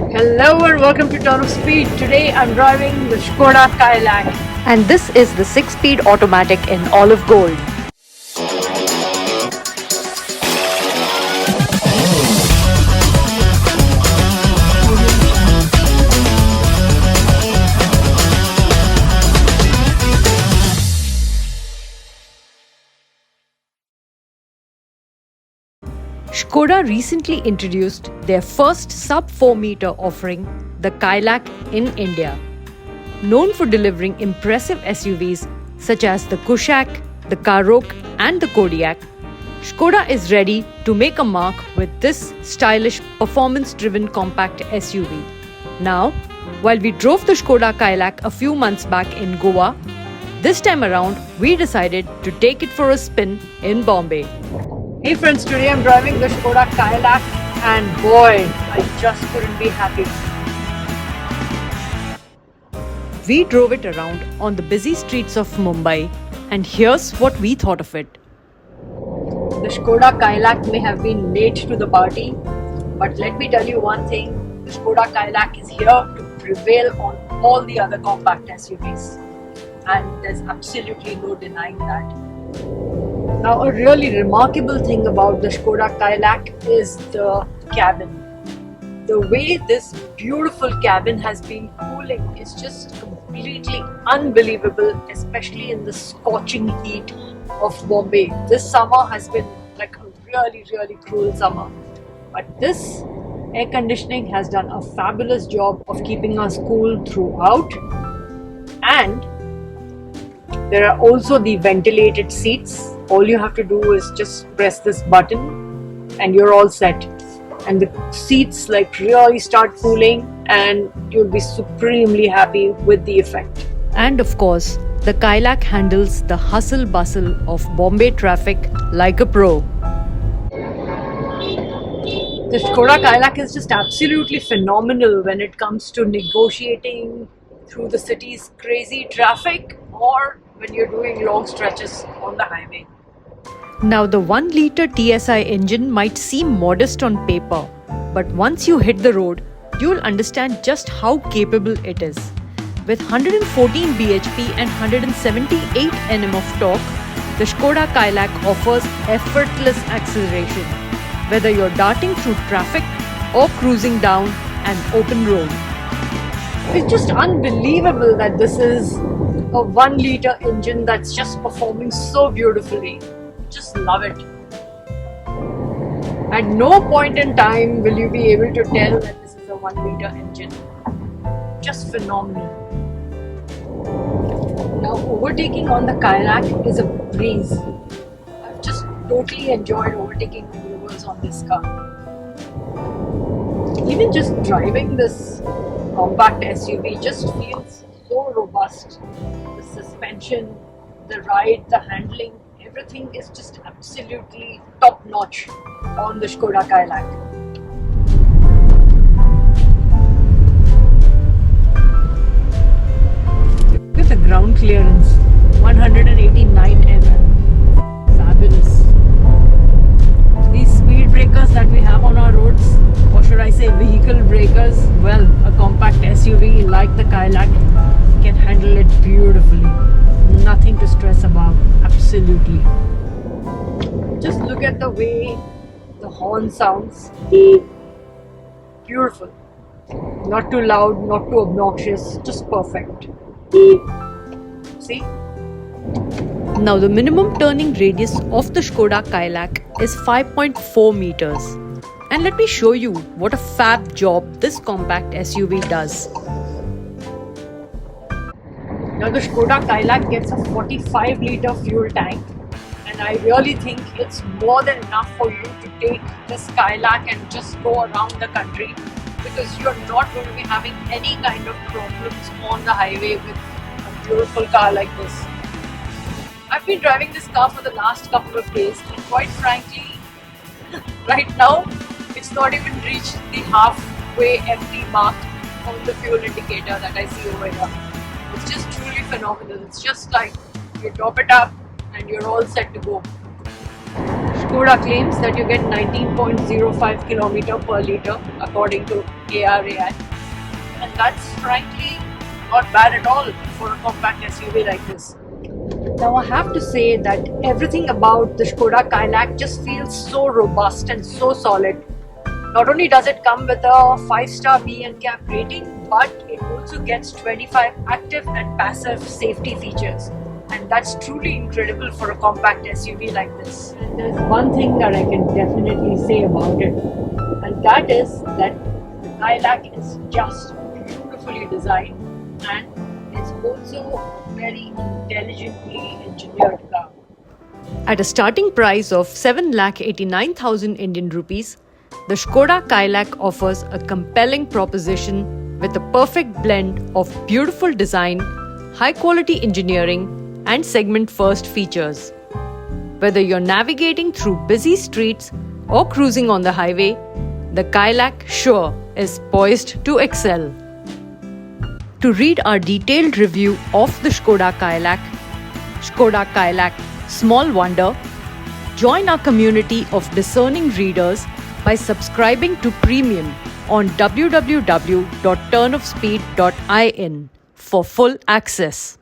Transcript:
Hello and welcome to Turn of Speed. Today I'm driving the Skoda Kailak. And this is the 6-speed automatic in olive gold. Skoda recently introduced their first sub-4 meter offering, the Kailak in India. Known for delivering impressive SUVs such as the Kushaq, the Karoq and the Kodiaq, Skoda is ready to make a mark with this stylish, performance-driven compact SUV. Now, while we drove the Skoda Kailak a few months back in Goa, this time around we decided to take it for a spin in Bombay. Hey friends, today I'm driving the Skoda Kailak and boy, I just couldn't be happy. We drove it around on the busy streets of Mumbai and here's what we thought of it. The Skoda Kailak may have been late to the party, but let me tell you one thing, the Skoda Kailak is here to prevail on all the other compact SUVs, and there's absolutely no denying that. Now, a really remarkable thing about the Skoda Kailak is the cabin. The way this beautiful cabin has been cooling is just completely unbelievable, especially in the scorching heat of Bombay. This summer has been like a really cruel summer. But this air conditioning has done a fabulous job of keeping us cool throughout. And there are also the ventilated seats. All you have to do is just press this button and you're all set. And the seats like really start cooling and you'll be supremely happy with the effect. And of course, the Kailak handles the hustle bustle of Bombay traffic like a pro. The Skoda Kailak is just absolutely phenomenal when it comes to negotiating through the city's crazy traffic or when you're doing long stretches on the highway. Now the 1-liter TSI engine might seem modest on paper, but once you hit the road, you'll understand just how capable it is. With 114 bhp and 178 Nm of torque, the Skoda Kailak offers effortless acceleration, whether you're darting through traffic or cruising down an open road. It's just unbelievable that this is a 1-liter engine that's just performing so beautifully. Just love it. At no point in time will you be able to tell that this is a 1-liter engine. Just phenomenal. Now, overtaking on the Kailak is a breeze. I've just totally enjoyed overtaking maneuvers on this car. Even just driving this compact SUV just feels so robust. The suspension, the ride, the handling, everything is just absolutely top notch on the Skoda Kailak. Look at the ground clearance, 189 mm. Fabulous. These speed breakers that we have on our roads, or should I say vehicle breakers, well, a compact SUV like the Kailak can handle it beautifully. Nothing to stress about, absolutely. Just look at the way the horn sounds. Beautiful. Not too loud, not too obnoxious, just perfect. See? Now the minimum turning radius of the Skoda Kailak is 5.4 meters. And let me show you what a fab job this compact SUV does. Now the Skoda Kailak gets a 45-liter fuel tank, and I really think it's more than enough for you to take this Kailak and just go around the country, because you're not going to be having any kind of problems on the highway with a beautiful car like this. I've been driving this car for the last couple of days, and quite frankly, right now it's not even reached the halfway empty mark on the fuel indicator that I see over here. It's just truly phenomenal. It's just like you top it up and you're all set to go. Skoda claims that you get 19.05 km per litre according to ARAI, and that's frankly not bad at all for a compact SUV like this. Now I have to say that everything about the Skoda Kayak just feels so robust and so solid. Not only does it come with a 5-star B NCAP rating, but it also gets 25 active and passive safety features. And that's truly incredible for a compact SUV like this. And there's one thing that I can definitely say about it, and that is that the Kayak is just beautifully designed and it's also a very intelligently engineered car. At a starting price of 7,89,000 Indian rupees, the Skoda Kayak offers a compelling proposition with a perfect blend of beautiful design, high-quality engineering, and segment-first features. Whether you're navigating through busy streets or cruising on the highway, the Kayak sure is poised to excel. To read our detailed review of the Skoda Kayak Small Wonder, join our community of discerning readers by subscribing to Premium on www.turnofspeed.in for full access.